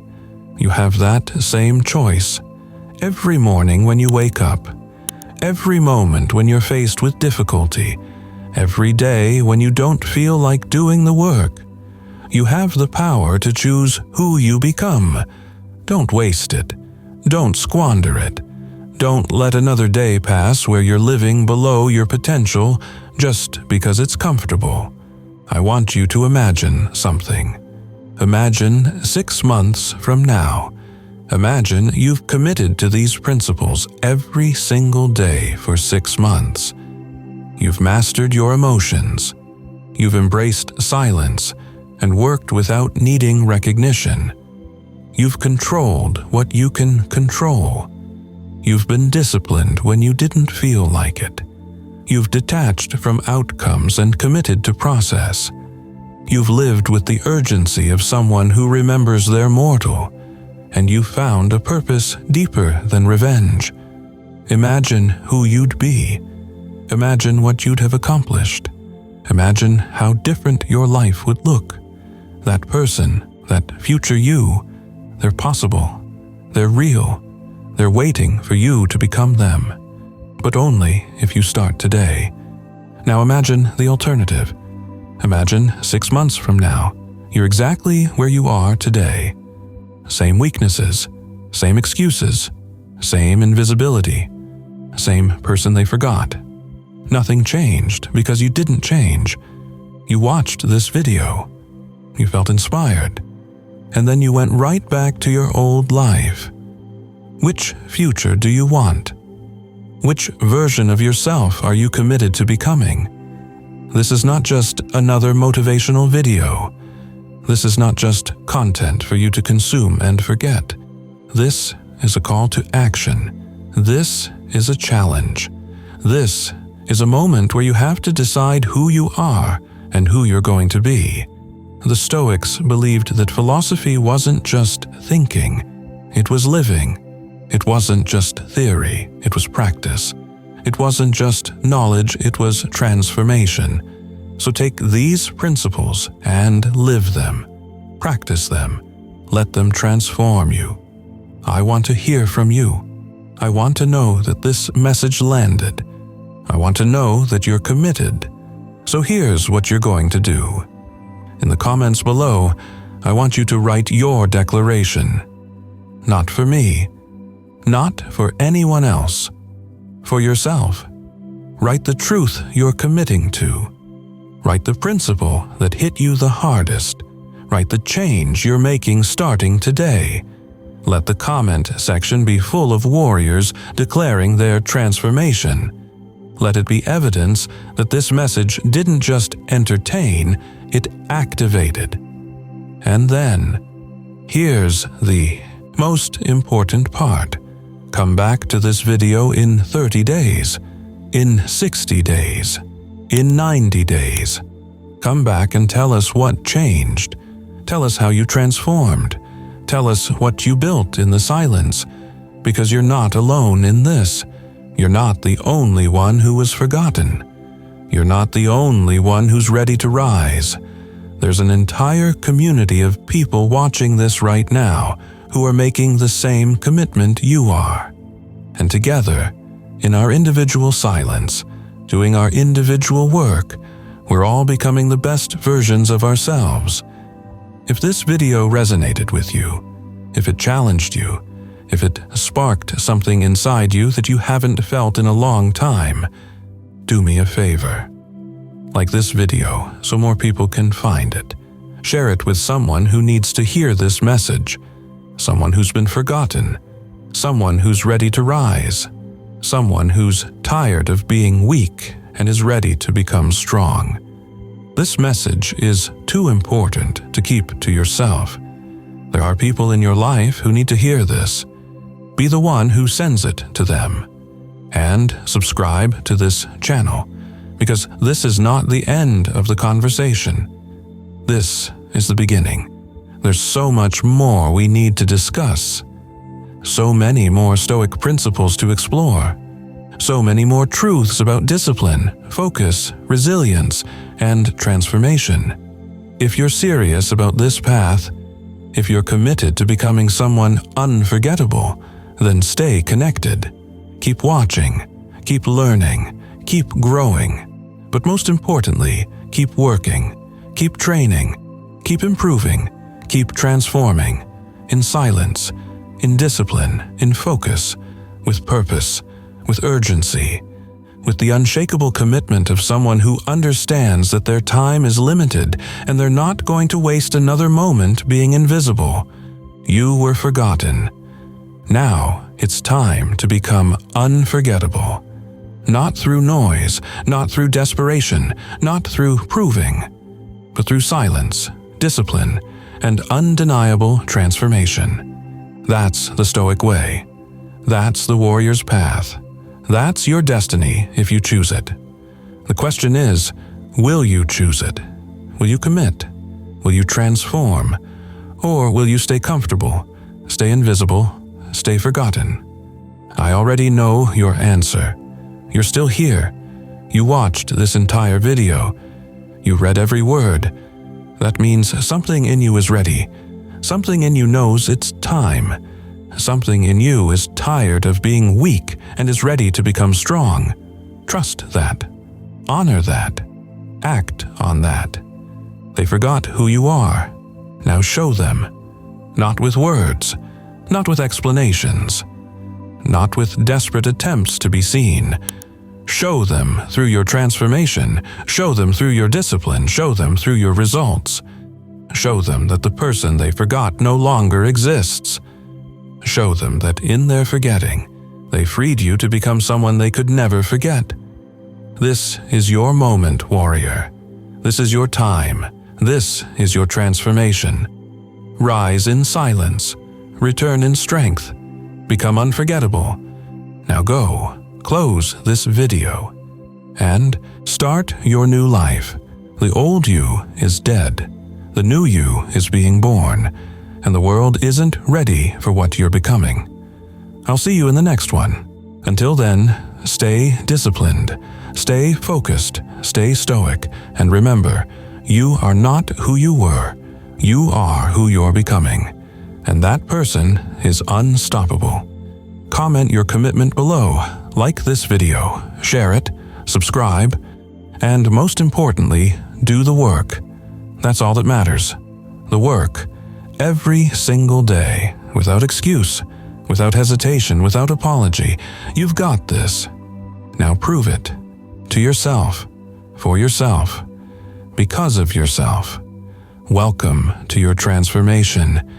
You have that same choice. Every morning when you wake up, every moment when you're faced with difficulty, every day when you don't feel like doing the work, you have the power to choose who you become. Don't waste it. Don't squander it. Don't let another day pass where you're living below your potential just because it's comfortable. I want you to imagine something. Imagine 6 months from now. Imagine you've committed to these principles every single day for 6 months. You've mastered your emotions. You've embraced silence and worked without needing recognition. You've controlled what you can control. You've been disciplined when you didn't feel like it. You've detached from outcomes and committed to process. You've lived with the urgency of someone who remembers they're mortal, and you've found a purpose deeper than revenge. Imagine who you'd be. Imagine what you'd have accomplished. Imagine how different your life would look. That person, that future you, they're possible. They're real. They're waiting for you to become them. But only if you start today. Now imagine the alternative. Imagine 6 months from now, you're exactly where you are today. Same weaknesses, same excuses, same invisibility, same person they forgot. Nothing changed because you didn't change. You watched this video. You felt inspired. And then you went right back to your old life. Which future do you want? Which version of yourself are you committed to becoming? This is not just another motivational video. This is not just content for you to consume and forget. This is a call to action. This is a challenge. This is a moment where you have to decide who you are and who you're going to be. The Stoics believed that philosophy wasn't just thinking, it was living. It wasn't just theory, it was practice. It wasn't just knowledge, it was transformation. So take these principles and live them. Practice them. Let them transform you. I want to hear from you. I want to know that this message landed. I want to know that you're committed. So here's what you're going to do. In the comments below, I want you to write your declaration. Not for me. Not for anyone else. For yourself. Write the truth you're committing to. Write the principle that hit you the hardest. Write the change you're making starting today. Let the comment section be full of warriors declaring their transformation. Let it be evidence that this message didn't just entertain, it activated. And then, here's the most important part. Come back to this video in 30 days, in 60 days, in 90 days. Come back and tell us what changed. Tell us how you transformed. Tell us what you built in the silence, because you're not alone in this. You're not the only one who was forgotten. You're not the only one who's ready to rise. There's an entire community of people watching this right now who are making the same commitment you are. And together, in our individual silence, doing our individual work, we're all becoming the best versions of ourselves. If this video resonated with you, if it challenged you, if it sparked something inside you that you haven't felt in a long time, do me a favor. Like this video so more people can find it. Share it with someone who needs to hear this message. Someone who's been forgotten. Someone who's ready to rise. Someone who's tired of being weak and is ready to become strong. This message is too important to keep to yourself. There are people in your life who need to hear this. Be the one who sends it to them. And subscribe to this channel, because this is not the end of the conversation. This is the beginning. There's so much more we need to discuss. So many more Stoic principles to explore. So many more truths about discipline, focus, resilience, and transformation. If you're serious about this path, if you're committed to becoming someone unforgettable, then stay connected. Keep watching, keep learning, keep growing. But most importantly, keep working, keep training, keep improving, keep transforming, in silence, in discipline, in focus, with purpose, with urgency, with the unshakable commitment of someone who understands that their time is limited and they're not going to waste another moment being invisible. You were forgotten. Now it's time to become unforgettable. Not through noise, not through desperation, not through proving, but through silence, discipline, and undeniable transformation. That's the Stoic way. That's the warrior's path. That's your destiny if you choose it. The question is, will you choose it? Will you commit? Will you transform? Or will you stay comfortable, stay invisible, stay forgotten? I already know your answer. You're still here. You watched this entire video. You read every word. That means something in you is ready. Something in you knows it's time. Something in you is tired of being weak and is ready to become strong. Trust that. Honor that. Act on that. They forgot who you are. Now show them. Not with words, not with explanations, not with desperate attempts to be seen. Show them through your transformation. Show them through your discipline. Show them through your results. Show them that the person they forgot no longer exists. Show them that in their forgetting, they freed you to become someone they could never forget. This is your moment, warrior. This is your time. This is your transformation. Rise in silence. Return in strength. Become unforgettable. Now go, close this video, and start your new life. The old you is dead. The new you is being born. And the world isn't ready for what you're becoming. I'll see you in the next one. Until then, stay disciplined, stay focused, stay stoic, and remember, you are not who you were. You are who you're becoming. And that person is unstoppable. Comment your commitment below, like this video, share it, subscribe, and most importantly, do the work. That's all that matters. The work. Every single day, without excuse, without hesitation, without apology. You've got this. Now prove it. To yourself, for yourself, because of yourself. Welcome to your transformation.